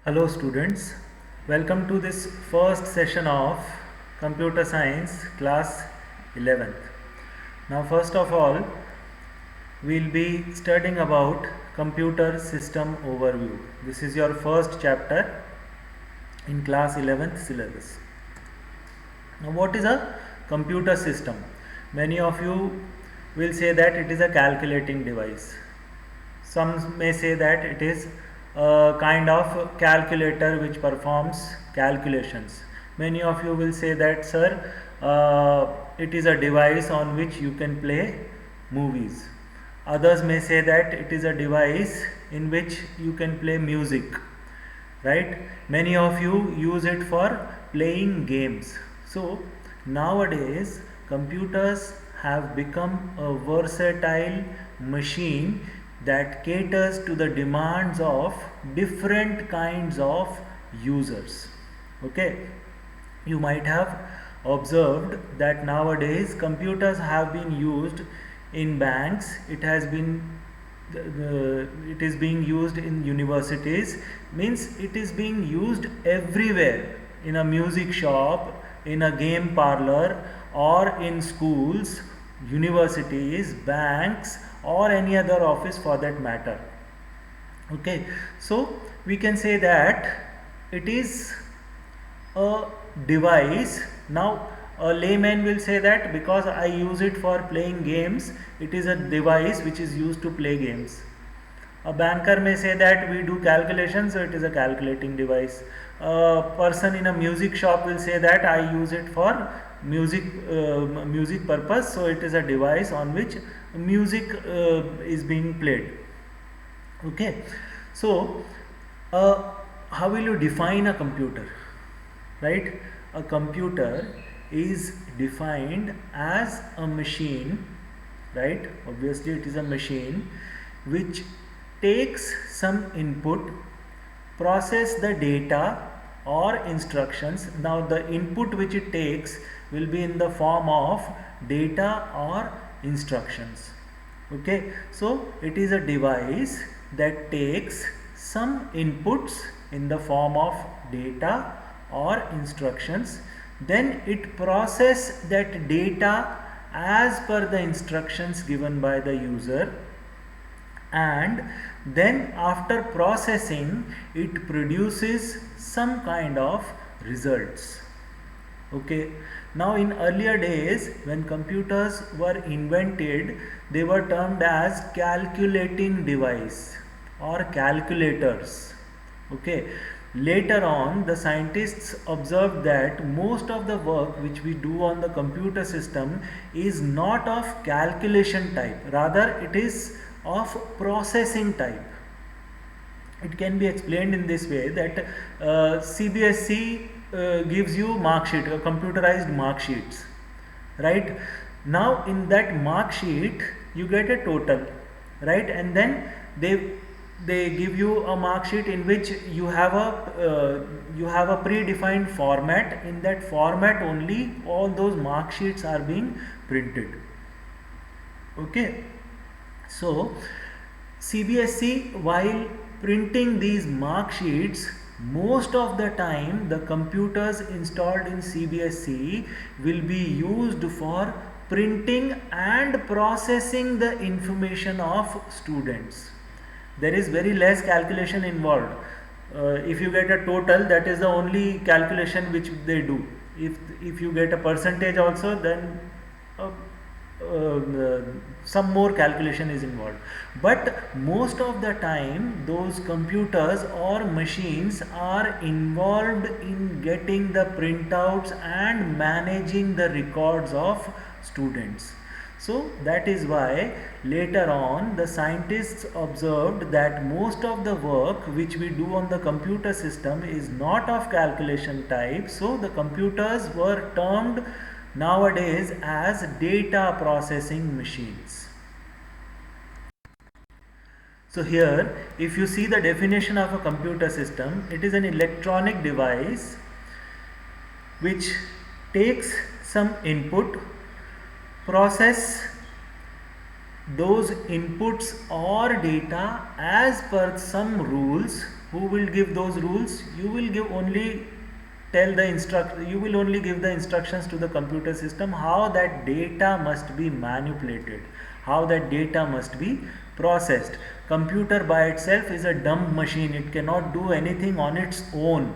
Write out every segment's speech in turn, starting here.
Hello students, welcome to this first session of Computer Science class 11th. Now first of all, we'll be studying about computer system overview. This is your first chapter in class 11th syllabus. Now what is a computer system? Many of you will say that it is a calculating device. Some may say that it is a kind of calculator which performs calculations. Many of you will say that, sir, it is a device on which you can play movies. Others may say that it is a device in which you can play music. Right? Many of you use it for playing games. So nowadays computers have become a versatile machine that caters to the demands of different kinds of users. Okay, you might have observed that nowadays computers have been used in banks. It is being used in universities, means it is being used everywhere, in a music shop, in a game parlor, or in schools, universities, banks, or any other office for that matter. Okay, so we can say that it is a device. Now a layman will say that because I use it for playing games, it is a device which is used to play games. A banker may say that we do calculations, so it is a calculating device. A person in a music shop will say that I use it for music purpose, so it is a device on which music is being played. Okay, so how will you define a computer? Right? A computer is defined as a machine, right? Obviously it is a machine which takes some input, process the data or instructions. Now the input which it takes will be in the form of data or instructions. Okay, so it is a device that takes some inputs in the form of data or instructions, then it process that data as per the instructions given by the user, and then after processing it produces some kind of results. Okay, now in earlier days when computers were invented, they were termed as calculating device or calculators. Okay, later on the scientists observed that most of the work which we do on the computer system is not of calculation type, rather it is of processing type. It can be explained in this way that CBSE gives you mark sheet, computerized mark sheets, right? Now in that mark sheet you get a total, right? And then they give you a mark sheet in which you have a predefined format. In that format only all those mark sheets are being printed. Okay, so CBSE, while printing these mark sheets, most of the time the computers installed in CBSE will be used for printing and processing the information of students. There is very less calculation involved. If you get a total, that is the only calculation which they do. If you get a percentage also, then some more calculation is involved. But most of the time those computers or machines are involved in getting the printouts and managing the records of students. So that is why later on the scientists observed that most of the work which we do on the computer system is not of calculation type. So the computers were termed nowadays as data processing machines. So here if you see the definition of a computer system, it is an electronic device which takes some input, process those inputs or data as per some rules. Who will give those rules? You will give only you will only give the instructions to the computer system how that data must be manipulated, how that data must be processed. Computer by itself is a dumb machine, it cannot do anything on its own,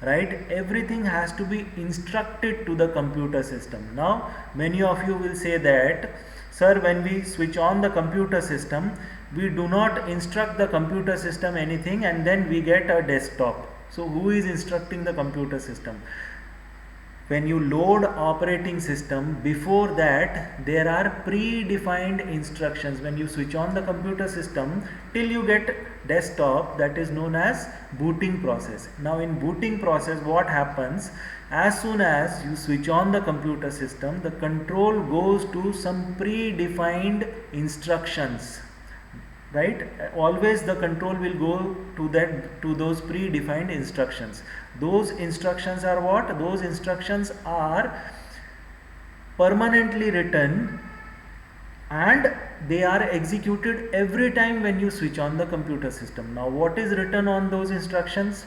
right? Everything has to be instructed to the computer system. Now many of you will say that, sir, when we switch on the computer system, we do not instruct the computer system anything and then we get a desktop. So who is instructing the computer system? When you load operating system, before that there are predefined instructions. When you switch on the computer system till you get desktop, that is known as booting process. Now in booting process, what happens? As soon as you switch on the computer system, the control goes to some predefined instructions, right? Always the control will go to those predefined instructions. Those instructions are what? Those instructions are permanently written and they are executed every time when you switch on the computer system. Now what is written on those instructions?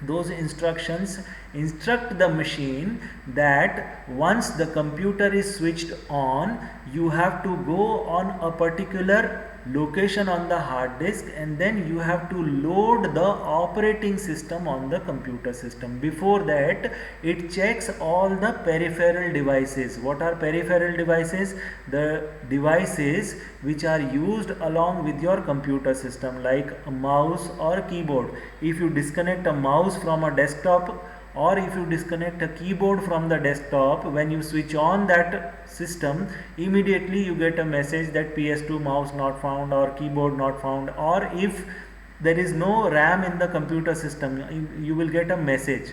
Those instructions instruct the machine that once the computer is switched on, you have to go on a particular location on the hard disk and then you have to load the operating system on the computer system. Before that, it checks all the peripheral devices. What are peripheral devices? The devices which are used along with your computer system, like a mouse or keyboard. If you disconnect a mouse from a desktop or if you disconnect a keyboard from the desktop, when you switch on that system, immediately you get a message that PS2 mouse not found or keyboard not found, or if there is no RAM in the computer system, you will get a message,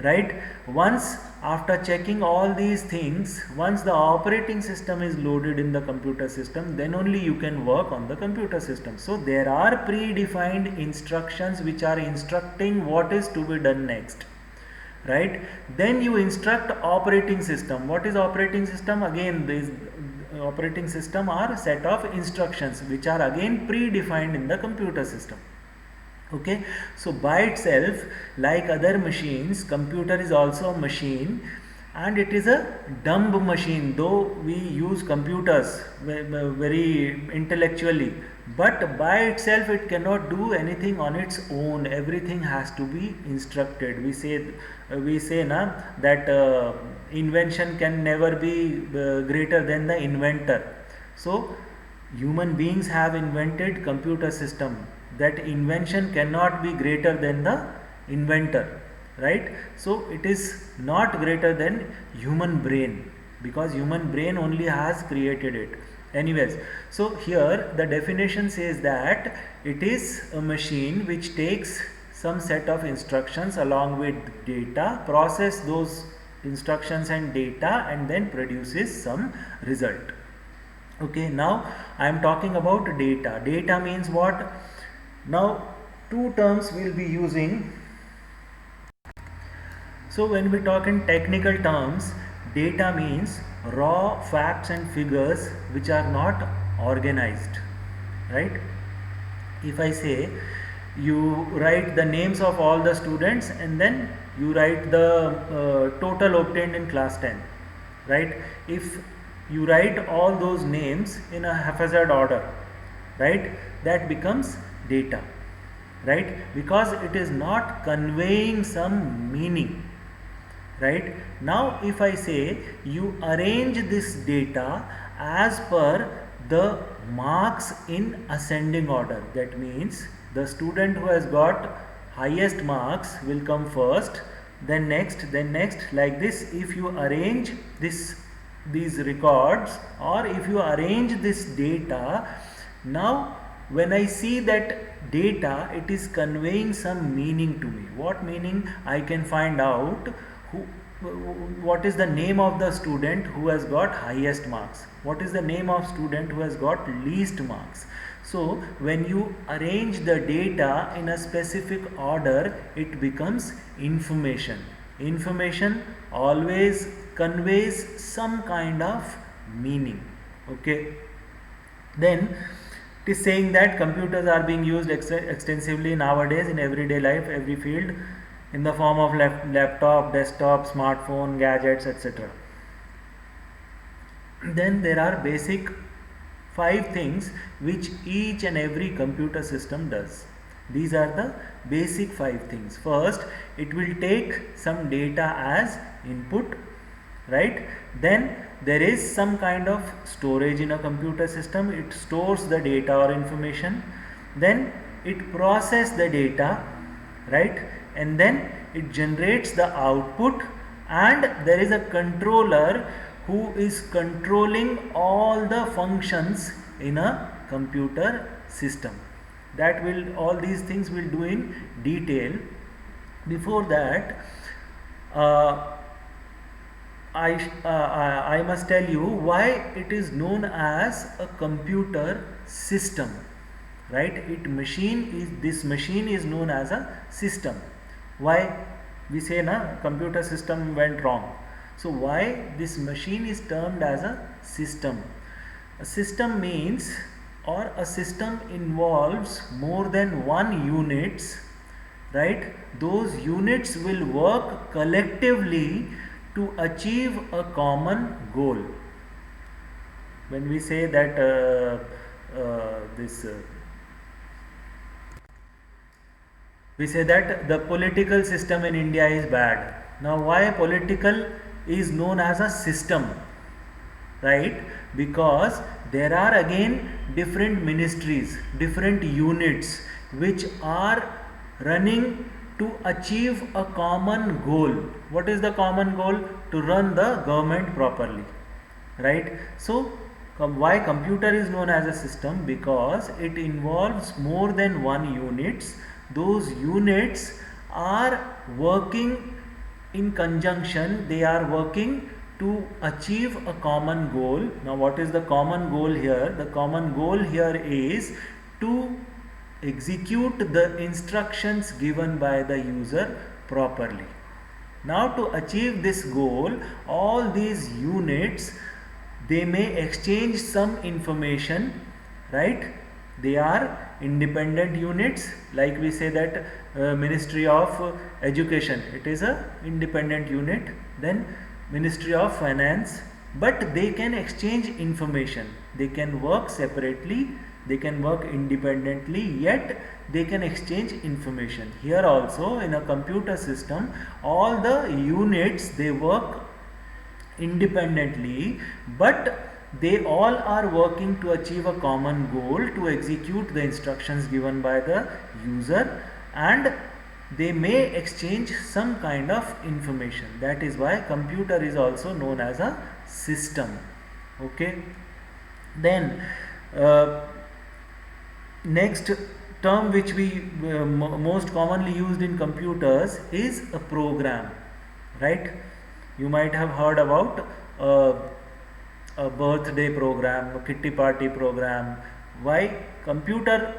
right? Once after checking all these things, once the operating system is loaded in the computer system, then only you can work on the computer system. So there are predefined instructions which are instructing what is to be done next, right? Then you instruct operating system. What is operating system? Again, this operating system are set of instructions which are again predefined in the computer system. Okay, so by itself, like other machines, computer is also a machine and it is a dumb machine, though we use computers very intellectually, but by itself it cannot do anything on its own. Everything has to be instructed. We say na that invention can never be greater than the inventor. So human beings have invented computer system. That invention cannot be greater than the inventor, right? So it is not greater than human brain, because human brain only has created it. Anyways, so here the definition says that it is a machine which takes some set of instructions along with data, process those instructions and data, and then produces some result. Okay, now I am talking about data. Data means what? Now two terms we will be using. So when we talk in technical terms, data means raw facts and figures which are not organized, right? If I say you write the names of all the students and then you write the total obtained in class 10, right? If you write all those names in a haphazard order, right, that becomes data, right? Because it is not conveying some meaning, right? Now if I say you arrange this data as per the marks in ascending order, that means the student who has got highest marks will come first, then next, like this. If you arrange these records, or if you arrange this data, now when I see that data, it is conveying some meaning to me. What meaning? I can find out what is the name of the student who has got highest marks, what is the name of student who has got least marks. So when you arrange the data in a specific order, it becomes information. Information always conveys some kind of meaning. Okay, Then it is saying that computers are being used extensively nowadays in everyday life, every field, in the form of laptop, desktop, smartphone, gadgets, etc. Then there are basic 5 things which each and every computer system does. These are the basic 5 things. First, it will take some data as input, right? Then there is some kind of storage in a computer system. It stores the data or information. Then it processes the data, right? And then it generates the output, and there is a controller who is controlling all the functions in a computer system. That will, all these things will do in detail. Before that, I must tell you why it is known as a computer system, right? This machine is known as a system. Why we say na computer system went wrong? So why this machine is termed as a system? A system means, or a system involves more than one units, right? Those units will work collectively to achieve a common goal. When we say that we say that the political system in India is bad. Now why political is known as a system, right? Because there are again different ministries, different units which are running to achieve a common goal. What is the common goal? To run the government properly, right? So why computer is known as a system? Because it involves more than one units. Those units are working in conjunction, they are working to achieve a common goal. Now what is the common goal here? The common goal here is to execute the instructions given by the user properly. Now to achieve this goal, all these units, they may exchange some information, right? They are independent units, like we say that Ministry of Education, it is a independent unit. Then Ministry of Finance, but they can exchange information, they can work separately, they can work independently, yet they can exchange information. Here also in a computer system, all the units, they work independently, but they all are working to achieve a common goal, to execute the instructions given by the user, and they may exchange some kind of information. That is why computer is also known as a system. Okay. Then next term which we most commonly used in computers is a program, right? You might have heard about a birthday program, a kitty party program. Why? Computer,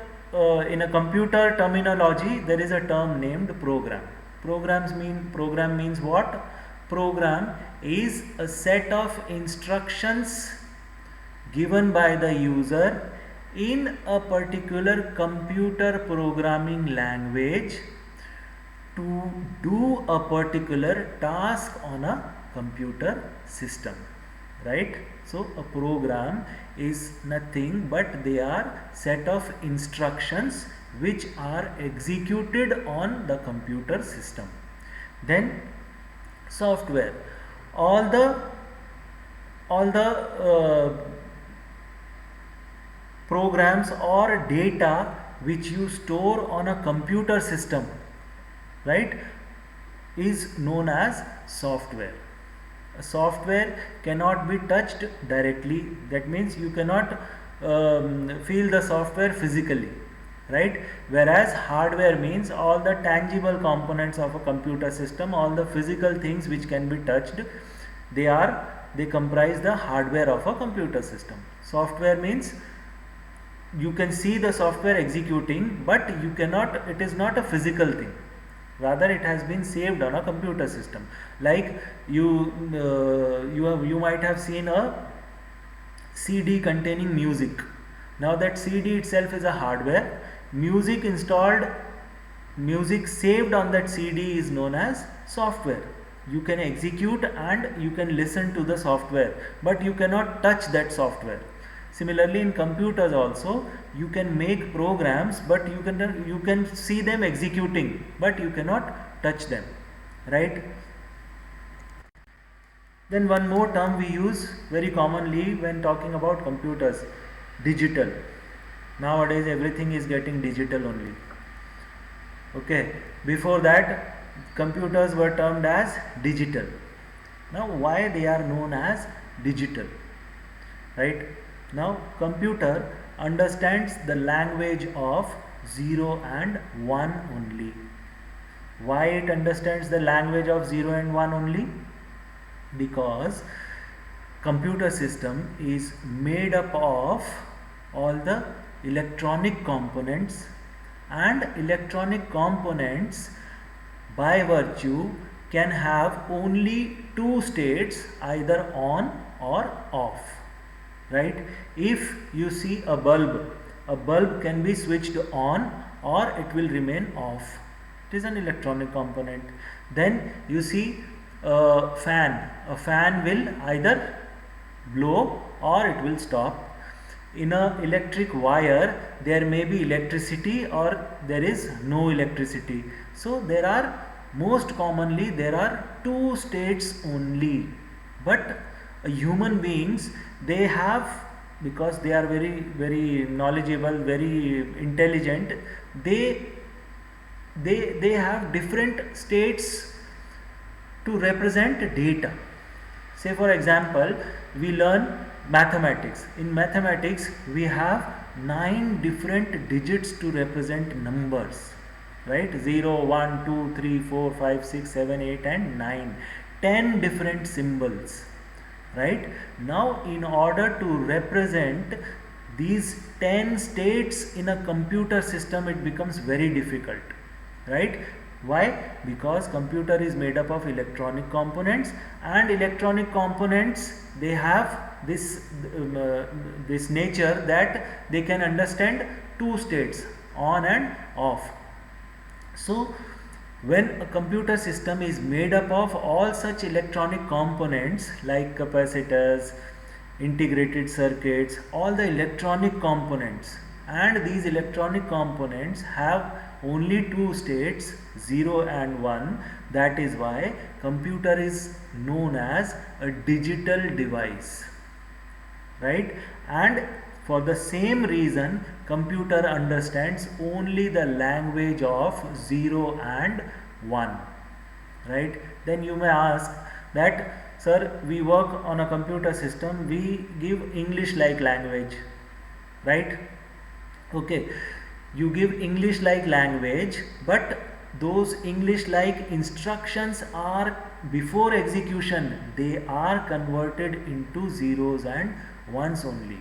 in a computer terminology, there is a term named program. Program means what? Program is a set of instructions given by the user in a particular computer programming language to do a particular task on a computer system, right? So a program is nothing but they are set of instructions which are executed on the computer system. Then software, all the programs or data which you store on a computer system, right, is known as software. A software cannot be touched directly. That means you cannot feel the software physically, right? Whereas hardware means all the tangible components of a computer system, all the physical things which can be touched, they comprise the hardware of a computer system. Software means you can see the software executing, but you cannot, it is not a physical thing. Rather, it has been saved on a computer system. Like you might have seen a CD containing music. Now that CD itself is a hardware. Music saved on that CD is known as software. You can execute and you can listen to the software, but you cannot touch that software. Similarly, in computers also, you can make programs, but you can see them executing, but you cannot touch them, right? Then one more term we use very commonly when talking about computers: digital. Nowadays everything is getting digital only. Okay, before that computers were termed as digital. Now why they are known as digital, right? Now computer understands the language of 0 and 1 only. Why it understands the language of 0 and 1 only? Because computer system is made up of all the electronic components, and electronic components by virtue can have only two states, either on or off, right? If you see a bulb can be switched on or it will remain off. It is an electronic component. Then you see a fan will either blow or it will stop. In a electric wire there may be electricity or there is no electricity. So most commonly there are two states only. But human beings, they have, because they are very knowledgeable, very intelligent, they have different states to represent data. Say for example, we learn mathematics. In mathematics we have 9 different digits to represent numbers, right? 0, 1, 2, 3, 4, 5, 6, 7, 8 and 9. 10 different symbols, right? Now in order to represent these 10 states in a computer system, it becomes very difficult, right? Why? Because computer is made up of electronic components, and electronic components, they have this nature that they can understand two states, on and off. So when a computer system is made up of all such electronic components like capacitors, integrated circuits, all the electronic components, and these electronic components have only two states, 0 and 1. That is why computer is known as a digital device, right? And for the same reason, computer understands only the language of 0 and 1, right? Then you may ask that, sir, we work on a computer system, we give English like language, right? Okay, you give English like language, but those English like instructions are, before execution, they are converted into zeros and ones only,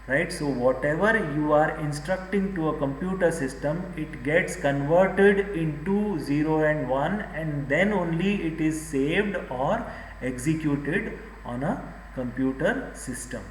right? So whatever you are instructing to a computer system, it gets converted into 0 and 1, and then only it is saved or executed on a computer system.